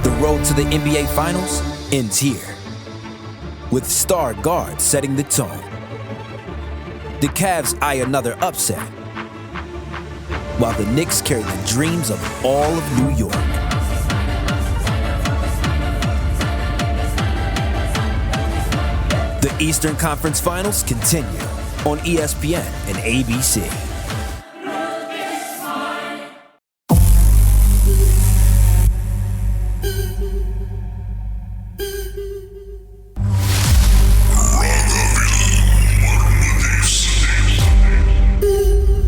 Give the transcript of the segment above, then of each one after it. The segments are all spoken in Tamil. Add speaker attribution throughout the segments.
Speaker 1: The road to the NBA Finals ends here, with star guards setting the tone. The Cavs eye another upset, while the Knicks carry the dreams of all of New York. The Eastern Conference Finals continue on ESPN and ABC.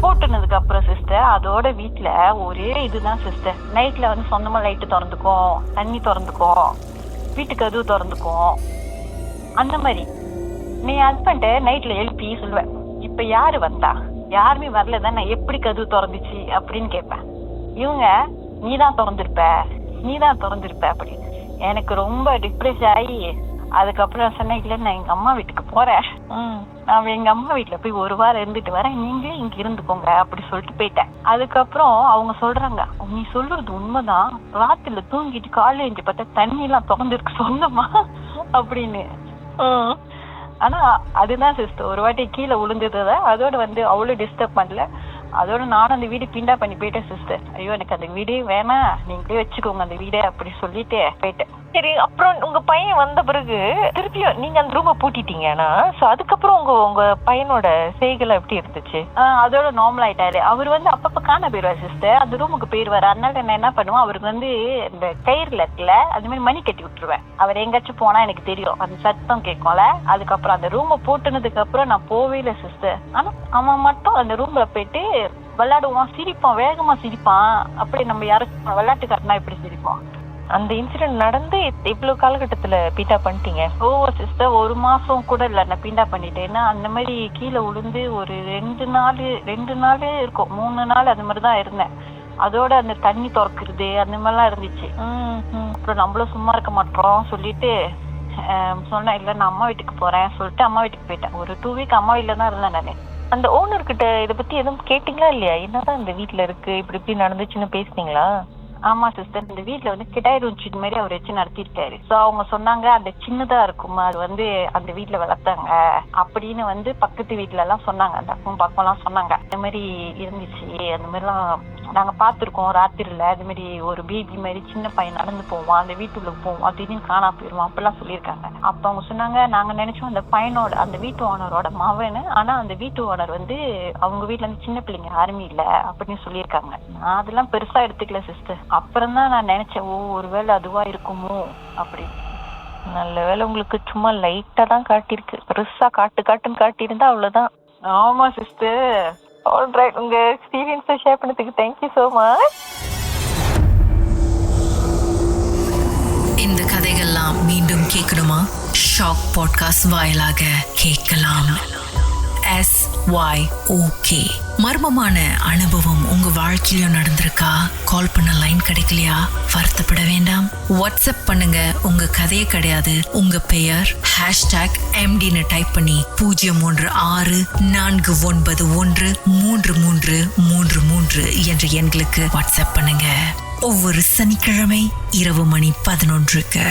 Speaker 2: போட்டுனதுக்கு அப்புறம் சிஸ்டர் அதோட வீட்டுல ஒரே இதுதான் சிஸ்டர். நைட்ல வந்து சொந்தமா லைட்டு திறந்துக்கும், தண்ணி திறந்துக்கும், வீட்டுக்கு கதவு திறந்துக்கும். அந்த மாதிரி நீ ஹஸ்பண்ட் நைட்ல எழுப்பி சொல்லுவேன், இப்ப யாரு வந்தா, யாருமே வரலதான், நான் எப்படி கதவு திறந்துச்சு அப்படின்னு கேட்பேன். இவங்க நீதான் திறந்திருப்ப அப்படின்னு. எனக்கு ரொம்ப டிப்ரெஸ் ஆகி அதுக்கப்புறம் சொன்னேன், இல்ல நான் எங்க அம்மா வீட்டுக்கு போறேன், நான் எங்க அம்மா வீட்டுல போய் ஒரு வாரம் இருந்துட்டு வரேன், நீங்களே இங்க இருந்துக்கோங்க அப்படி சொல்லிட்டு போயிட்டேன். அதுக்கப்புறம் அவங்க சொல்றாங்க, நீ சொல்றது உண்மைதான், ராத்திரில தூங்கிட்டு காலையில எழுந்து பார்த்தா தண்ணி எல்லாம் திறந்துருக்கு சொந்தமா அப்படின்னு. ஆனா அதுதான் சிஸ்டர், ஒரு வாட்டி கீழே விழுந்தது, அதோட வந்து அவ்வளவு டிஸ்டர்ப் பண்ணல. அதோட நானும் அந்த வீடு பிண்டா பண்ணி போயிட்டேன் சிஸ்டர். ஐயோ எனக்கு அந்த வீடே வேணாம், நீங்களே வச்சுக்கோங்க அந்த வீடை அப்படி சொல்லிட்டு போயிட்டேன்.
Speaker 3: சரி, அப்புறம் உங்க பையன் வந்த பிறகு திருப்பியும் நீங்க அந்த ரூமை பூட்டிட்டீங்க. ஆனா அதுக்கப்புறம் உங்க பையனோட செய்களை எப்படி இருந்துச்சு?
Speaker 2: அதோட நார்மல் ஆயிட்டாரு. அவர் வந்து அப்பப்ப காண போயிடுவார் சிஸ்டர், அந்த ரூமுக்கு போயிடுவாரு. அதனால நான் என்ன பண்ணுவேன், அவருக்கு வந்து இந்த கயிறுல இருக்குல்ல அது மாதிரி மணி கட்டி விட்டுருவேன். அவர் எங்காச்சும் போனா எனக்கு தெரியும், அந்த சத்தம் கேட்கும்ல. அதுக்கப்புறம் அந்த ரூமை பூட்டினதுக்கு அப்புறம் நான் போவே இல்லை சிஸ்டர். ஆனா அவன் மட்டும் அந்த ரூம்ல போயிட்டு விளையாடுவான், சிரிப்பான், வேகமா சிரிப்பான். அப்படி நம்ம யாரும் விளையாட்டுக்காரனா எப்படி சிரிப்பான்.
Speaker 3: அந்த இன்சிடென்ட் நடந்து இவ்வளவு காலகட்டத்துல பீட்டா பண்ணிட்டீங்க?
Speaker 2: ஓ சிஸ்டர், 1 மாசம் கூட இல்ல நான் பீண்டா பண்ணிட்டேன்னா. அந்த மாதிரி கீழே விழுந்து ஒரு 2 நாள் இருக்கும், 3 நாள் அந்த மாதிரிதான் இருந்தேன். அதோட அந்த தண்ணி திறக்கிறது அந்த மாதிரிலாம் இருந்துச்சு. அப்புறம் நம்மளும் சும்மா இருக்க மாட்டோம் சொல்லிட்டு சொன்னேன், இல்ல நான் அம்மா வீட்டுக்கு போறேன் சொல்லிட்டு அம்மா வீட்டுக்கு போயிட்டேன். ஒரு 2 வீக் அம்மா வீட்டுல தான் இருந்தேன் நானு.
Speaker 3: அந்த ஓனர் கிட்ட இதை பத்தி எதுவும் கேட்டீங்களா இல்லையா? என்னதான் இந்த வீட்டுல இருக்கு, இப்படி நடந்துச்சுன்னு பேசுனீங்களா?
Speaker 2: ஆமா சிஸ்டர், இந்த வீட்டுல வந்து கிடாய் ரூம் மாதிரி அவர் வச்சு நடத்திருக்காரு. சோ அவங்க சொன்னாங்க, அந்த சின்னதா இருக்குமா அது வந்து அந்த வீட்டுல வளர்த்தாங்க அப்படின்னு வந்து பக்கத்து வீட்டுல எல்லாம் சொன்னாங்க, அந்த அக்கம் பக்கம் எல்லாம் சொன்னாங்க. இந்த மாதிரி இருந்துச்சு, அந்த மாதிரி எல்லாம் நாங்க பாத்துருக்கோம். ராத்திரில அது மாதிரி ஒரு பேபி மாதிரி சின்ன பையன் நடந்து போவான், அந்த வீட்டுக்குள்ள போவான், திடீர்னு காணா போயிருவான் அப்படிலாம் சொல்லியிருக்காங்க. அப்ப அவங்க சொன்னாங்க, நாங்க நினைச்சோம் அந்த பையனோட அந்த வீட்டு ஓனரோட மகன்னு. ஆனா அந்த வீட்டு ஓனர் வந்து அவங்க வீட்டுல இருந்து சின்ன பிள்ளைங்க யாருமே இல்ல அப்படின்னு சொல்லியிருக்காங்க. நான் அதெல்லாம் பெருசா எடுத்துக்கல சிஸ்டர். அப்புறம் தான் நான் நினைச்சேன், ஓ ஒருவேளை அதுவா இருக்குமோ அப்படின்னு.
Speaker 3: நல்ல வேலை உங்களுக்கு சும்மா லைட்டா தான் காட்டியிருக்கு, பெருசா காட்டுன்னு காட்டியிருந்தா அவ்வளவுதான்.
Speaker 2: ஆமா சிஸ்டர்.
Speaker 3: ஆல்ரைட், உங்க எக்ஸ்பீரியன்ஸை ஷேர் பண்ணதுக்கு தேங்க்யூ ஸோ மச்.
Speaker 4: இந்த கதைகள்லாம் மீண்டும் கேட்கணுமா? ஷாக் பாட்காஸ்ட் வாயிலாக கேட்கலாம். SYOK. மர்மமான அனுபவம் உங்க வாழ்க்கையிலும் நடந்திருக்கா? கால் பண்ண லைன் கிடைக்கலையா? வருத்தப்பட வேண்டாம். வாட்ஸ்அப் பண்ணுங்க. உங்க கதையே கிடையாது, உங்க பெயர் #MDன்னு டைப் பண்ணி 0364913333 என்ற எண்களுக்கு வாட்ஸ்அப் பண்ணுங்க. ஒவ்வொரு சனிக்கிழமை இரவு மணி 11க்கு.